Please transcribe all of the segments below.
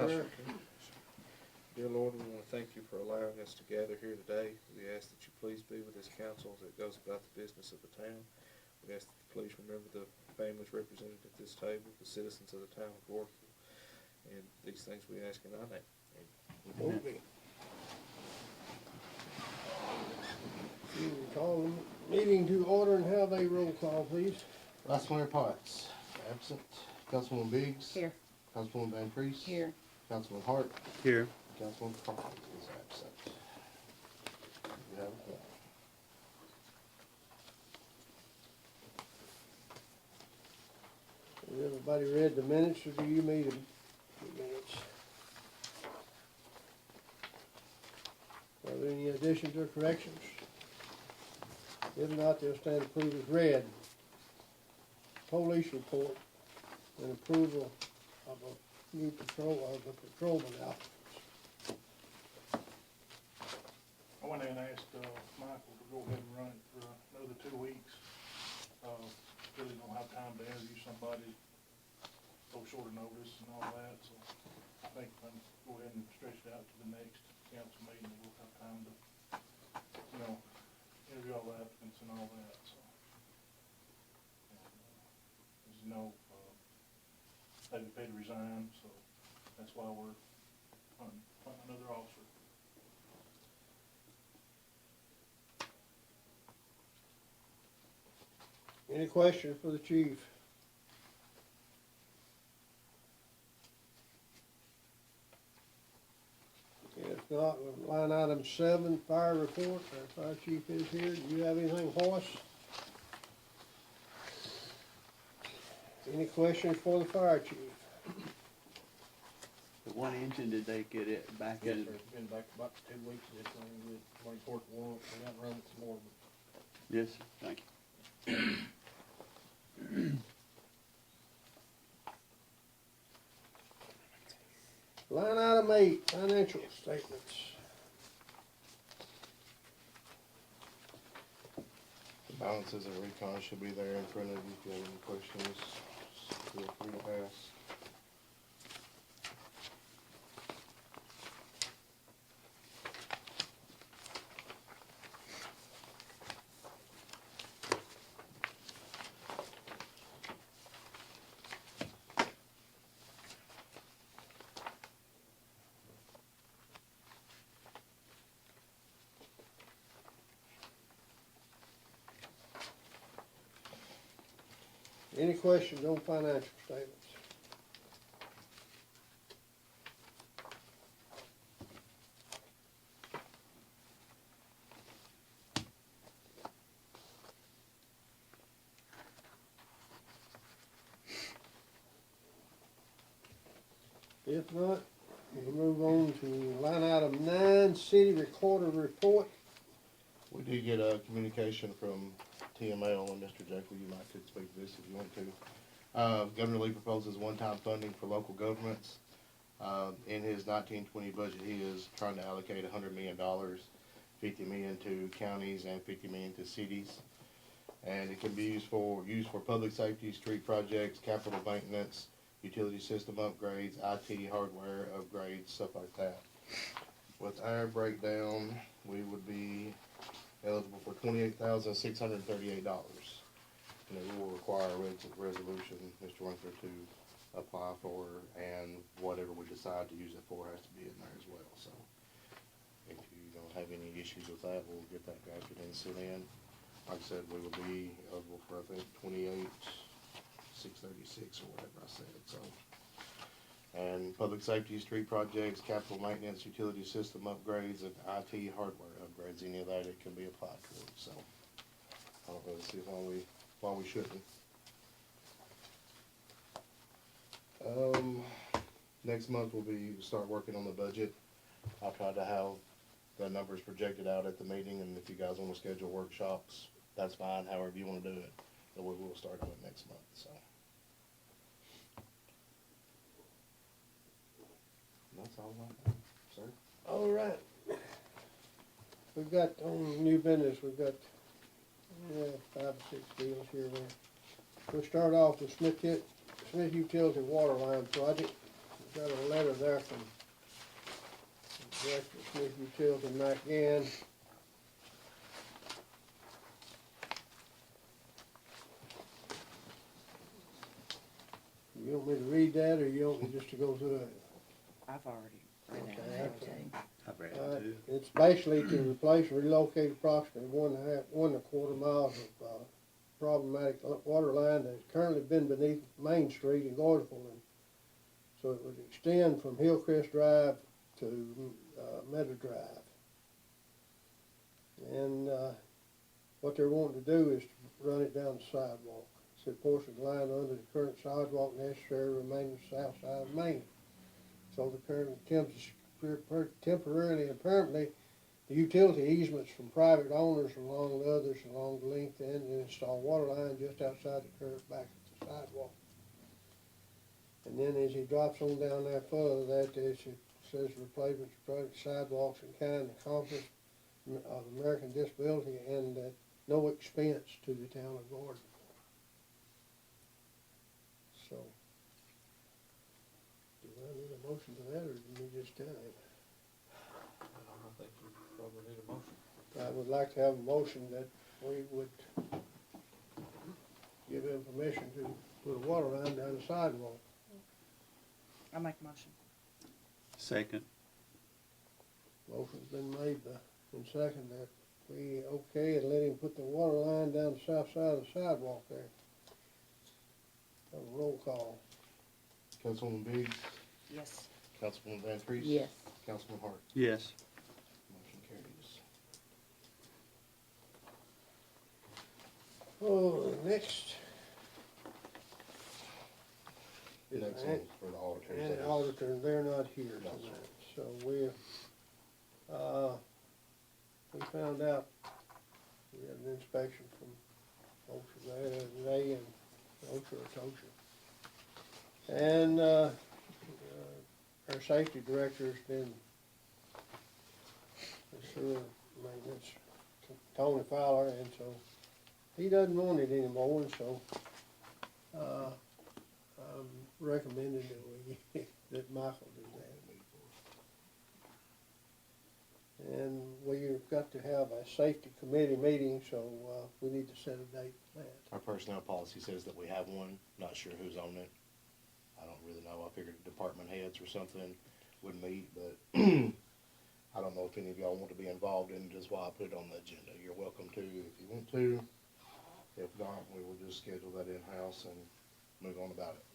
prayer. Dear Lord, we want to thank you for allowing us to gather here today. We ask that you please be with this council as it goes about the business of the town. We ask that you please remember the families represented at this table, the citizens of the town of Gordonsville, and these things we ask in our name. Amen. Moving. Call the meeting to order and have a roll call, please. Vice Mayor Potts, absent. Councilwoman Biggs. Here. Councilwoman Van Priest. Here. Councilman Hart. Here. Councilman Parker is absent. You have a quorum. Has everybody read the minutes, or do you need the minutes? Are there any additions or corrections? If not, they'll stand approved as read. Police report and approval of a new patrolman outfits. I went in and asked Michael to go ahead and run it for another 2 weeks. Really don't have time to interview somebody so short a notice and all that, so I think I'm go ahead and stretch it out to the next council meeting, and we'll have time to, interview all the applicants and all that, so. And, as you know, David Petty resigned, so that's why we're hunting another officer. Any questions for the chief? If not, line item 7, fire report. Our fire chief is here. Do you have anything for us? Any questions for the fire chief? The one engine, did they get it back Yes, in? sir, it's been back about 2 weeks, this thing, with Marine Corps War, we got to run it some more, but Yes, thank you. Line item 8, financial statements. The balances and recon should be there in front of you. If you have any questions, feel free to ask. Any questions on financial statements? If not, we'll move on to line item 9, city recorder report. We did get a communication from TML, and Mr. Jekyll, you might could speak to this if you want to. Governor Lee proposes one-time funding for local governments. In his 1920 budget, he is trying to allocate $100 million, $50 million to counties and $50 million to cities. And it can be used for public safety, street projects, capital maintenance, utility system upgrades, IT hardware upgrades, stuff like that. With our breakdown, we would be eligible for $28,638, and it will require a resolution, Mr. Winkler, to apply for, and whatever we decide to use it for has to be in there as well. So if you don't have any issues with that, we'll get that drafted and sent in. Like I said, we will be eligible for, I think, $28,636 or whatever I said. So, and public safety, street projects, capital maintenance, utility system upgrades, and IT hardware upgrades, any of that, it can be applied for. So I don't really see why we shouldn't. Next month we'll start working on the budget. I'll try to have the numbers projected out at the meeting, and if you guys want to schedule workshops, that's fine, however you want to do it. But we will start on it next month, so. That's all I have, sir. All right. We've got, on new business, we've got 5 or 6 deals here. We'll start off with Smith Utility Water Line Project. got a letter there from Director of Smith Utility, Mike Gann. You want me to read that, or you want me just to go through it? I've already read Okay, it. okay. I've read Uh, it too. It's basically to replace and relocate approximately 1.25 miles of problematic water line that has currently been beneath Main Street in Gordonsville. And so it would extend from Hillcrest Drive to Meadow Drive. And what they're wanting to do is to run it down the sidewalk. So a portion of the line under the current sidewalk necessary to remain on the south side of Main. So the current attempts temporarily and permanently the utility easements from private owners along the others along the length end and install water line just outside the curb back at the sidewalk. And then as he drops on down there further, that it says replacements of private sidewalks in kind of conflict of American Disability and at no expense to the town of Gordon. So, do I need a motion to that, or do we just tell him? I think you probably need a motion. I would like to have a motion that we would give him permission to put a water line down the sidewalk. I'll make a motion. Second. Motion's been made and seconded that we okay and let him put the water line down the south side of the sidewalk there. Have a roll call. Councilwoman Biggs, Yes. Councilwoman Van Treese. Yes. Councilman Hart. Yes. Motion carries. Oh, the next. is Next the one's for the auditors. And the auditor, they're not here No, tonight, so we found out, we had an inspection from OSHA there today, and OSHA or TOSHA. And, our safety director's been, the sewer maintenance, Tony Fowler, and so he doesn't want it anymore, and so, I'm recommending that that Michael do that. And we've got to have a safety committee meeting, so, we need to set a date for that. Our personnel policy says that we have one, not sure who's on it. I don't really know, I figured department heads or something would meet, but I don't know if any of y'all want to be involved in it, is why I put it on the agenda. You're welcome to if you want to. If not, we will just schedule that in-house and move on about it.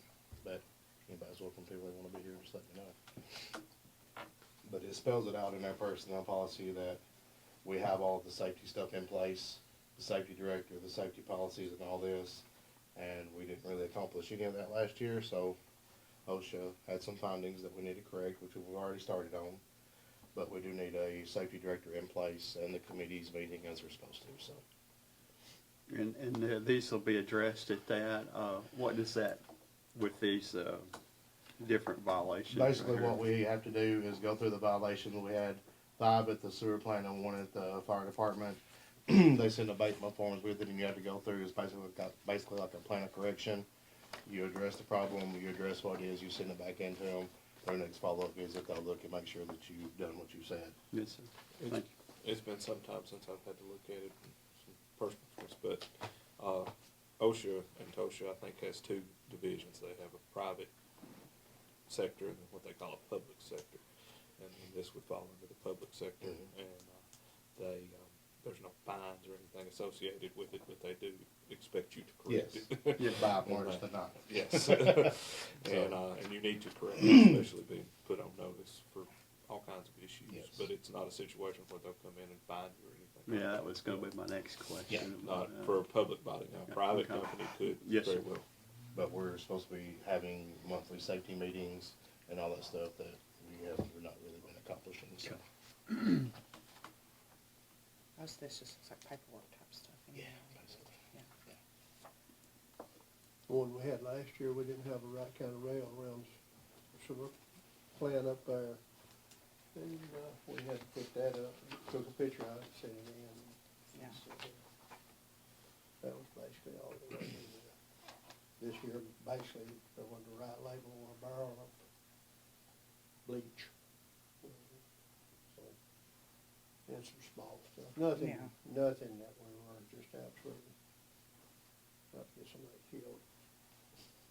But anybody's welcome to, if they want to be here, just let me know. But it spells it out in our personnel policy that we have all the safety stuff in place, the safety director, the safety policies and all this, and we didn't really accomplish any of that last year, so OSHA had some findings that we need to correct, which we've already started on, but we do need a safety director in place and the committee's meeting as we're supposed to, so. And these will be addressed at that. What does that, with these different violations? Basically, what we have to do is go through the violations. We had 5 at the sewer plant and 1 at the fire department. They send abatement forms with it, and you have to go through. It's basically like a plan of correction. You address the problem, you address what it is, you send it back into them. Their next follow-up visit, they'll look and make sure that you've done what you said. Yes, sir. Thank you. It's been some time since I've had to look at it, some personal things, but, OSHA and TOSHA, I think, has 2 divisions. They have a private sector and what they call a public sector. And this would fall under the public sector, and, there's no fines or anything associated with it, but they do expect you to correct Yes. it. Yeah, 5 worse than not. Yes. And you need to correct it, especially being put on notice for all kinds of issues. Yes. But it's not a situation where they'll come in and fine you or anything. Yeah, that was gonna be my next question. Yeah, Not for a public body. Now, a private Okay. company could Yes, very sir. well. But we're supposed to be having monthly safety meetings and all that stuff that we're not really been accomplishing, so. Most of this just looks like paperwork type stuff. Yeah, anyway. basically. Yeah. The one we had last year, we didn't have a right kind of rail around the sewer plant up there. And, we had to put that up, took a picture of it, sent it in. Yeah. So, that was basically all that we did. This year, basically, there wasn't the right label on a barrel up bleach. So, and some small stuff, nothing, Yeah. nothing that we were just absolutely not to get somebody killed.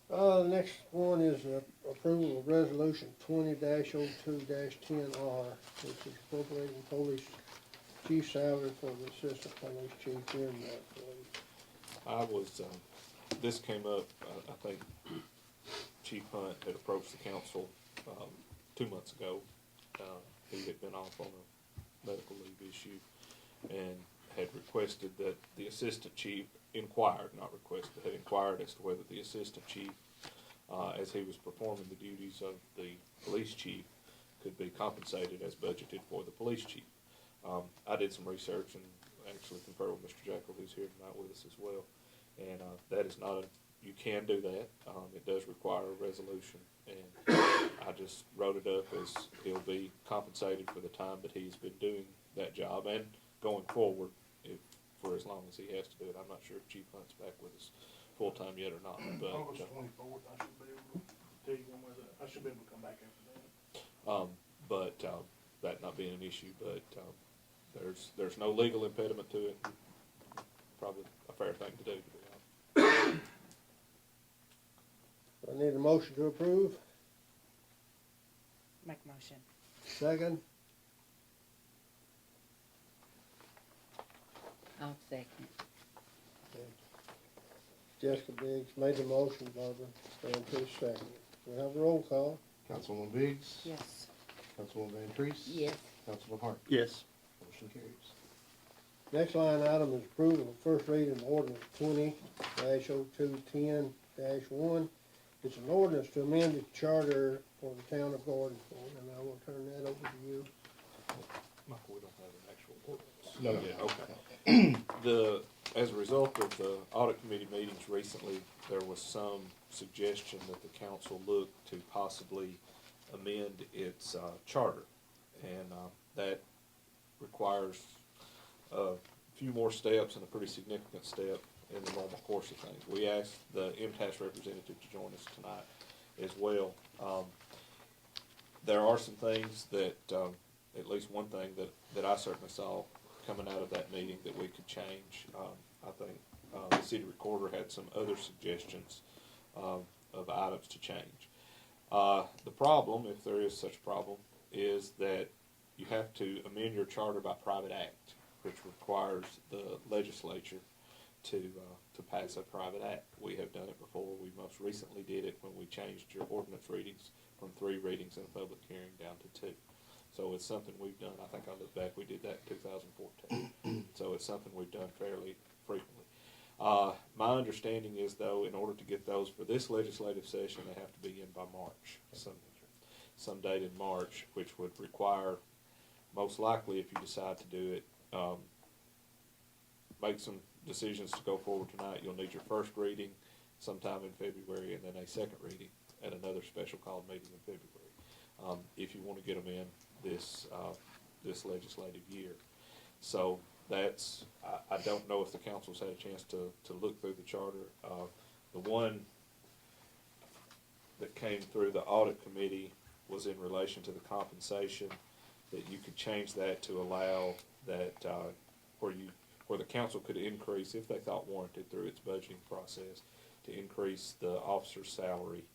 The next one is approval of resolution 20-02-10R, which is appropriating police chief salary for the assistant police chief in that police. I was, this came up, I think Chief Hunt had approached the council, 2 months ago. He had been off on a medical leave issue and had requested that the assistant chief inquired, not requested, had inquired as to whether the assistant chief, as he was performing the duties of the police chief, could be compensated as budgeted for the police chief. I did some research and actually conferred with Mr. Jekyll, who's here tonight with us as well. And that is not you can do that. It does require a resolution. And I just wrote it up as he'll be compensated for the time that he's been doing that job and going forward for as long as he has to do it. I'm not sure if Chief Hunt's back with us full-time yet or not. But August 24th, I should be able to tell you when I should be able to come back after that. That not being an issue, but there's no legal impediment to it. Probably a fair thing to do, to be honest. I need a motion to approve. Make a motion. Second, I'll second. Jessica Biggs made the motion, Barbara Stan Trice second. We have a roll call. Councilwoman Biggs? Yes. Councilwoman Van Treese? Yes. Councilman Hart? Yes. Motion carries. Next line item is approval of first reading of ordinance 20-0210-1. It's an ordinance to amend the charter for the town of Gordonsville, and I will turn that over to you. Michael, we don't have an actual ordinance. No. Yeah, okay. As a result of the audit committee meetings recently, there was some suggestion that the council look to possibly amend its charter. And that requires a few more steps and a pretty significant step in the normal course of things. We asked the MTAS representative to join us tonight as well. There are some things that, at least one thing that I certainly saw coming out of that meeting that we could change. I think the city recorder had some other suggestions of items to change. The problem, if there is such a problem, is that you have to amend your charter by private act, which requires the legislature to pass a private act. We have done it before. We most recently did it when we changed your ordinance readings from 3 readings in a public hearing down to 2. So it's something we've done. I think I look back, we did that in 2014. So it's something we've done fairly frequently. My understanding is, though, in order to get those for this legislative session, they have to be in by March, some date in March, which would require, most likely, if you decide to do it, make some decisions to go forward tonight. You'll need your first reading sometime in February, and then a second reading at another special called meeting in February, if you want to get them in this legislative year. So that's, I don't know if the council's had a chance to look through the charter. The one that came through the audit committee was in relation to the compensation, that you could change that to allow that, where the council could increase, if they thought warranted through its budgeting process, to increase the officer's salary.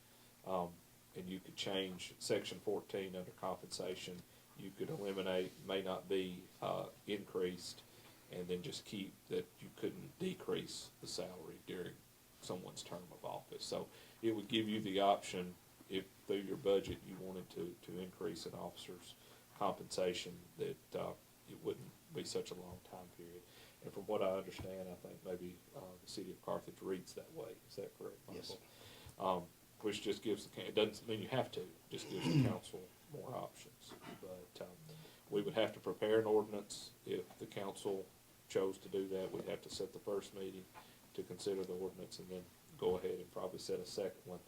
And you could change section 14 under compensation. You could eliminate may not be increased, and then just keep that you couldn't decrease the salary during someone's term of office. So it would give you the option, if through your budget you wanted to increase an officer's compensation, that it wouldn't be such a long time period. And from what I understand, I think maybe the city of Carthage reads that way. Is that correct, Michael? Yes. Which just gives it doesn't mean you have to, just gives the council more options. But we would have to prepare an ordinance. If the council chose to do that, we'd have to set the first meeting to consider the ordinance, and then go ahead and probably set a second one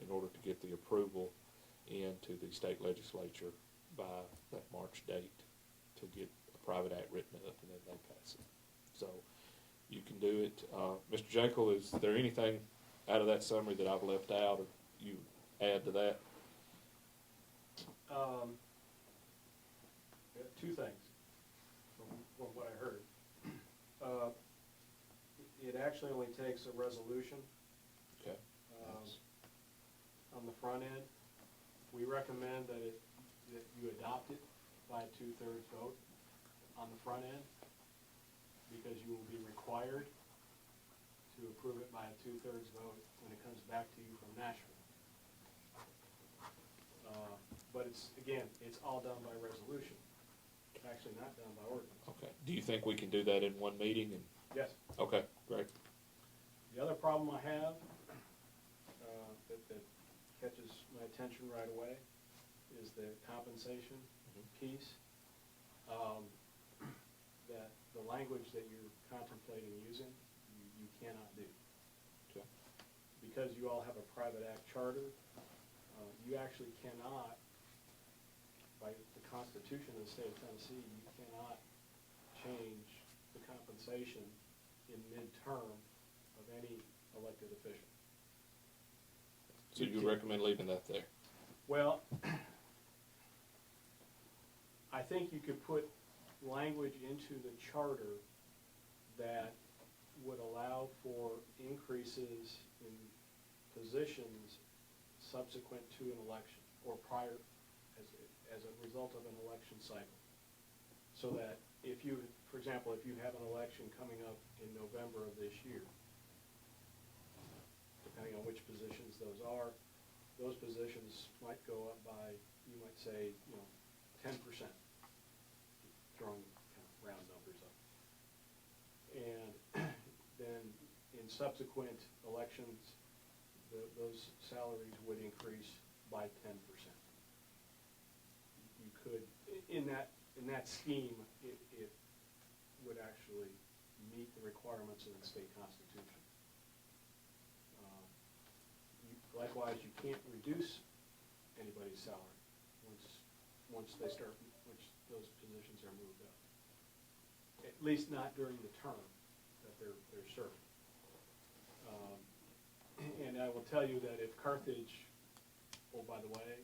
in order to get the approval into the state legislature by that March date to get a private act written up, and then they pass it. So you can do it. Mr. Jekyll, is there anything out of that summary that I've left out, or you add to that? Two things from what I heard. Uh, It actually only takes a resolution Okay. on the front end. We recommend that you adopt it by a 2/3 vote on the front end, because you will be required to approve it by a 2/3 vote when it comes back to you from Nashville. But it's all done by resolution. It's actually not done by ordinance. Okay. Do you think we can do that in one meeting? And Yes. okay, great. The other problem I have, that catches my attention right away, is the compensation piece. That the language that you're contemplating using, you cannot do. Okay. Because you all have a private act charter, you actually cannot, by the Constitution of the state of Tennessee, you cannot change the compensation in mid-term of any elected official. So you recommend leaving that there? Well, I think you could put language into the charter that would allow for increases in positions subsequent to an election or prior, as a result of an election cycle. So that if you, for example, if you have an election coming up in November of this year, depending on which positions those are, those positions might go up by, you might say, 10%, throwing kind of round numbers up. And then in subsequent elections, those salaries would increase by 10%. You could, in that scheme, it would actually meet the requirements of the state constitution. Likewise, you can't reduce anybody's salary once those positions are moved up. At least not during the term that they're serving. And I will tell you that if Carthage, oh, by the way,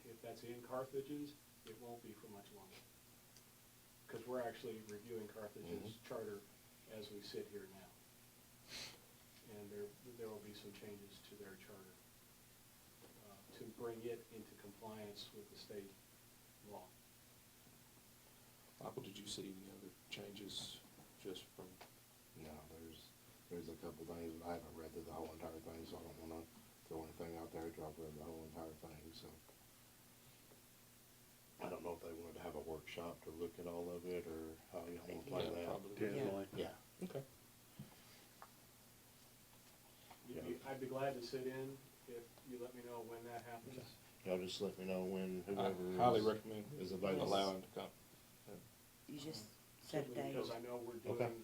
if that's in Carthage's, it won't be for much longer. Because we're actually reviewing Carthage's charter as we sit here now. And there will be some changes to their charter to bring it into compliance with the state law. Michael, did you see any other changes just from? No, there's a couple things, but I haven't read through the whole entire thing, so I don't wanna throw anything out there till I've read the whole entire thing, so. I don't know if they wanted to have a workshop to look at all of it, or how you wanna play that. Probably. Definitely. Yeah. Okay. I'd be glad to sit in if you let me know when that happens. Y'all just let me know when I whoever highly is recommend available. allowing to come. You just set a Simply date. because I know we're Okay. doing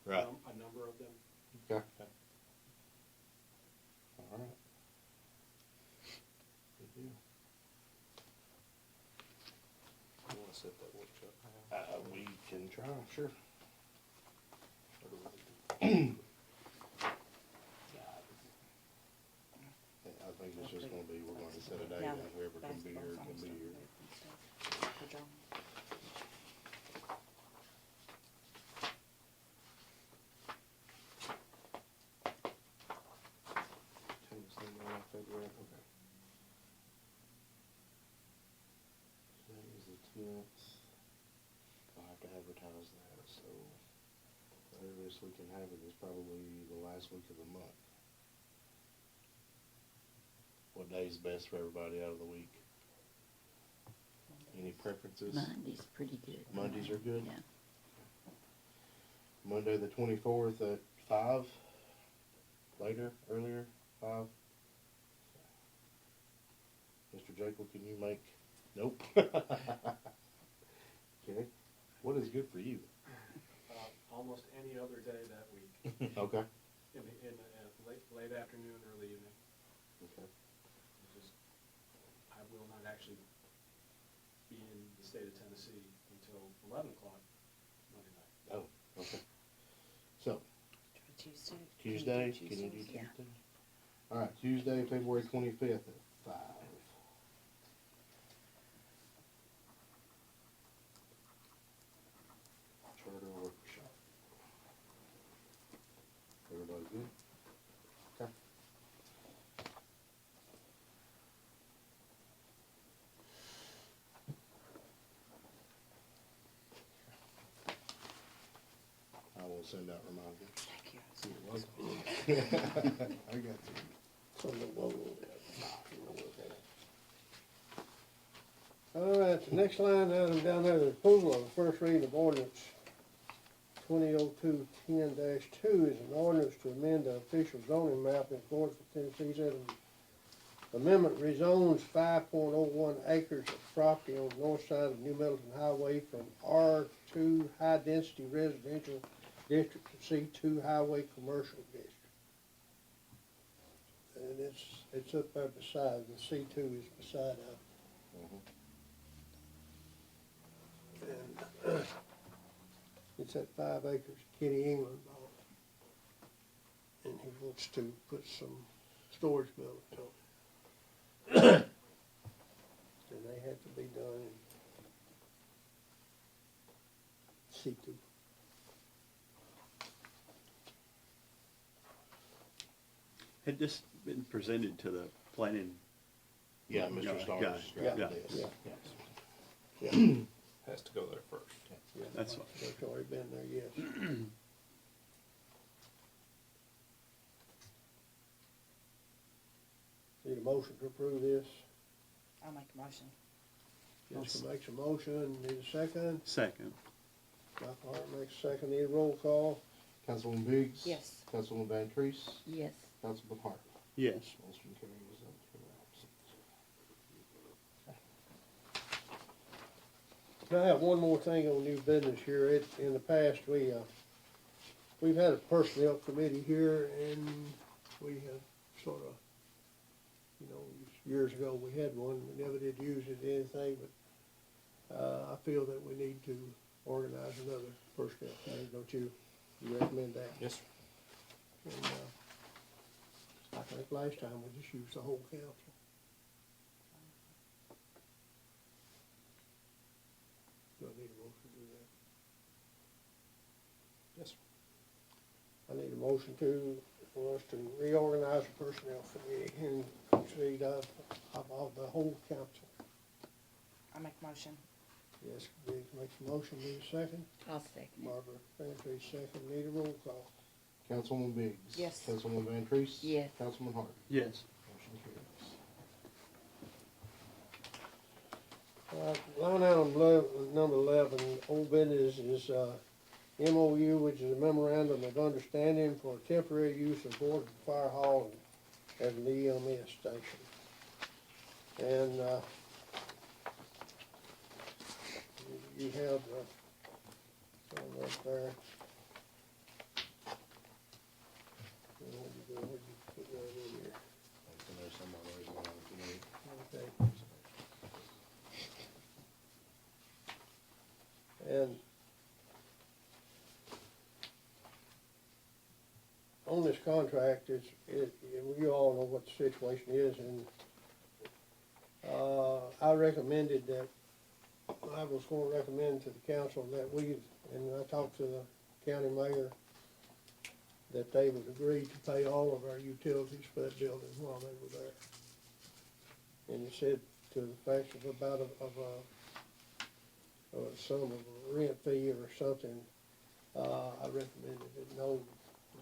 Right. a number of them. Okay. All right. Good deal. You want to set that workshop now? We can try, sure. Or do we need to- I think it's just gonna be, we're gonna set a date, Now and that whoever can be here basketball's can almost be over here. with and stuff for John. Tennessee, February, okay. Today is the 10th. I'll have to advertise that, so the earliest we can have it is probably the last week of the month. What day is best for everybody out of the week? Any preferences? Monday's pretty good. Mondays are good? Yeah. Monday the 24th at 5? Later, earlier, 5? Mr. Jekyll, can you make, nope. Okay, what is good for you? Almost any other day that week, Okay. in late afternoon, early evening. Okay. I will not actually be in the state of Tennessee until 11 o'clock Monday night. Oh, okay. So, Tuesday. Tuesday, can you do Tuesday? Yeah. All right, Tuesday, February 25th at 5. send out reminders. Thank you. I got you. From the logo there. All right, the next line item down there, the approval of the first reading of ordinance 2002-10-2 is an ordinance to amend the official zoning map in accordance with Tennessee's amendment rezones 5.01 acres of property on the north side of New Middleton Highway from R2 High Density Residential District to C2 Highway Commercial District. And it's up there beside, the C2 is beside us. And it's at 5 acres, Kenny England bought it. And he wants to put some storage buildings on it. And they have to be done in C2. Had this been presented to the planning? Yeah, Yeah, Mr. Starrs yeah, drafted yeah. this. Yeah. Has to go there first. Yeah, That's fine. it's already been there, yes. Need a motion to approve this? I'll make a motion. Jessica makes a motion, need a second. Second. Dr. Hart makes a second, need a roll call. Councilwoman Biggs? Yes. Councilwoman Van Treese? Yes. Councilman Hart? Yes. Motion carries up for absence. I have one more thing on new business here. In the past, we've had a personnel committee here, and we have sort of, years ago we had one. We never did use it in anything, but I feel that we need to organize another personnel committee. Don't you? You recommend that? Yes, sir. And I think last time we just used the whole council. Do I need a motion to do that? Yes, sir. I need a motion for us to reorganize the personnel committee and consist of the whole council. I'll make a motion. Yes, Biggs makes a motion, need a second. I'll second it. Barbara Fantree, second, need a roll call. Councilwoman Biggs? Yes. Councilwoman Van Treese? Yes. Councilman Hart? Yes. Motion carries. Line item number 11, old business is MOU, which is a memorandum of understanding for temporary use of Gordonsville Fire Hall as an EMS station. And you have one up there. Where'd you put that in here? It's in there somewhere, there's one on the committee. Okay. And on this contract, you all know what the situation is, and I recommended that, I was going to recommend to the council that and I talked to the county mayor, that they would agree to pay all of our utilities for that building while they were there. And he said to the fact of about some of a rent fee or something, I recommended that no,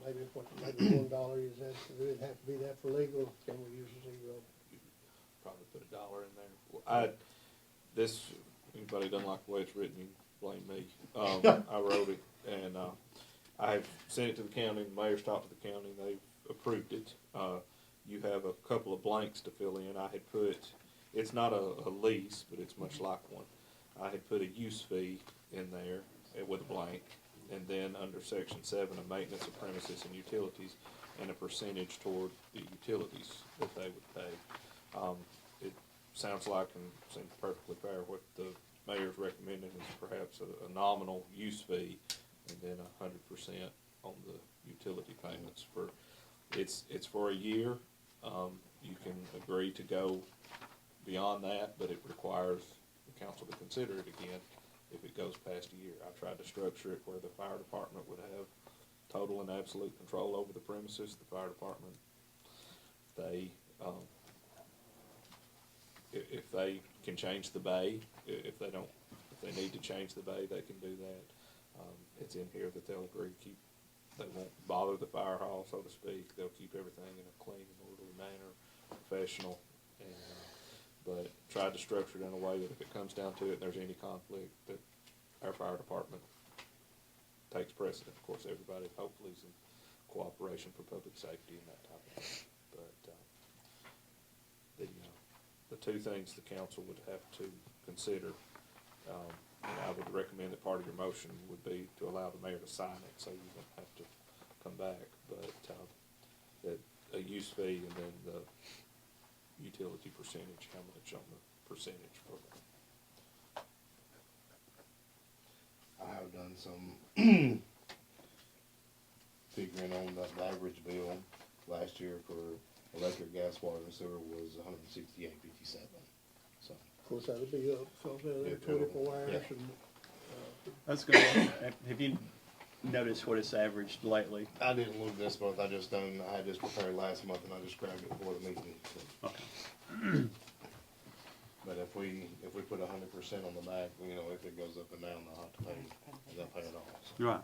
maybe $1 is that, it'd have to be that for legal, can we use a zero? Probably put $1 in there. Anybody doesn't like the way it's written, you can blame me. I wrote it, and I've sent it to the county, the mayor's talked to the county, they've approved it. You have a couple of blanks to fill in. I had put, it's not a lease, but it's much like one. I had put a use fee in there with a blank, and then under section 7, a maintenance of premises and utilities, and a percentage toward the utilities that they would pay. It sounds like, and seems perfectly fair, what the mayor's recommending is perhaps a nominal use fee, and then 100% on the utility payments. It's for a year. You can agree to go beyond that, but it requires the council to consider it again if it goes past a year. I tried to structure it where the fire department would have total and absolute control over the premises. The fire department, if they can change the bay, if they need to change the bay, they can do that. It's in here that they'll agree to keep they won't bother the fire hall, so to speak. They'll keep everything in a clean and orderly manner, professional, and, but tried to structure it in a way that if it comes down to it and there's any conflict, that our fire department takes precedent. Of course, everybody hopefully is in cooperation for public safety and that type of thing. But the two things the council would have to consider, and I would recommend that part of your motion would be to allow the mayor to sign it, so you don't have to come back. But that a use fee and then the utility percentage, how much on the percentage for that. I have done some figuring on the average bill last year for electric, gas, water, and sewer was $168.57. So, Of course, that'll be up, because they're Yeah, 24 hours yeah. and, That's good. Have you noticed what it's averaged lately? I didn't look this month. I had this prepared last month, and I just grabbed it before the meeting. So. Okay. But if we put 100% on the back, you know, if it goes up and down, they'll have to pay. They'll pay it all. So. Right.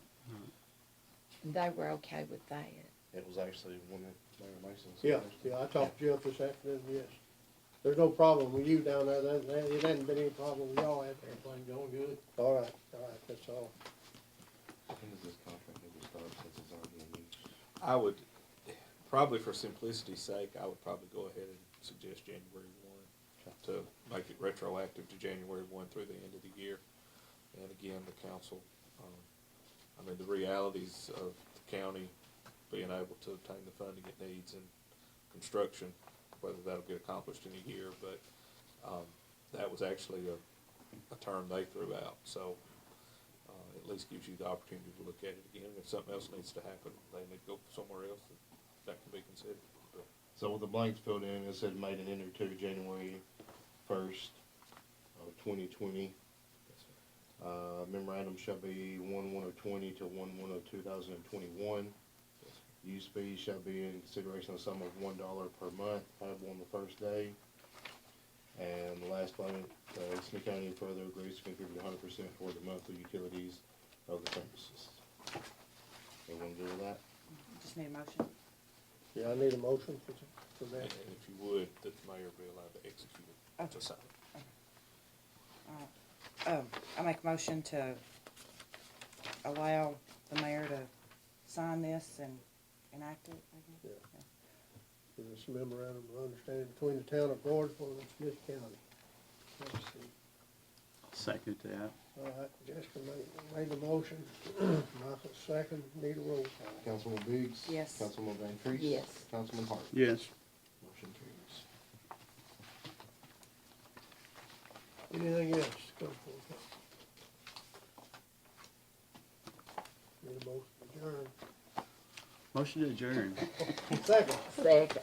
They were okay with that. It was actually one of Mayor Mason's. yeah, I talked to Jeff this afternoon, yes. There's no problem with you down there, it hasn't been any problem with y'all, has there? Everything going good? All right, that's all. When does this contract ever start, since it's already in use? I would, probably for simplicity's sake, I would probably go ahead and suggest January 1 to make it retroactive to January 1 through the end of the year. And again, the council, I mean, the realities of the county being able to obtain the funding it needs in construction, whether that'll get accomplished in a year, but that was actually a term they threw out. So at least gives you the opportunity to look at it again. If something else needs to happen, they need to go somewhere else, that can be considered. But So with the blanks filled in, it said made and entered to January 1st of 2020. Memorandum shall be 1/1/20 to 1/1/2021. Use fees shall be in consideration of a sum of $1 per month, payable on the first day. And the last line, Smith County further agrees to contribute 100% for the monthly utilities of the premises. Everyone agree with that? Just need a motion. Yeah, I need a motion for and that. if you would, that the mayor be allowed to execute it, to sign it. I make a motion to allow the mayor to sign this and enact it, I guess. For this memorandum of understanding between the town of Gordonsville and Smith County. Let's see. Second that. All right, Jessica made the motion, Michael second, need a roll call. Councilman Biggs? Yes. Councilman Van Treese? Yes. Councilman Hart? Yes. Motion carries. Anything else to go for? Need a motion to adjourn. Motion to adjourn. Second. Second.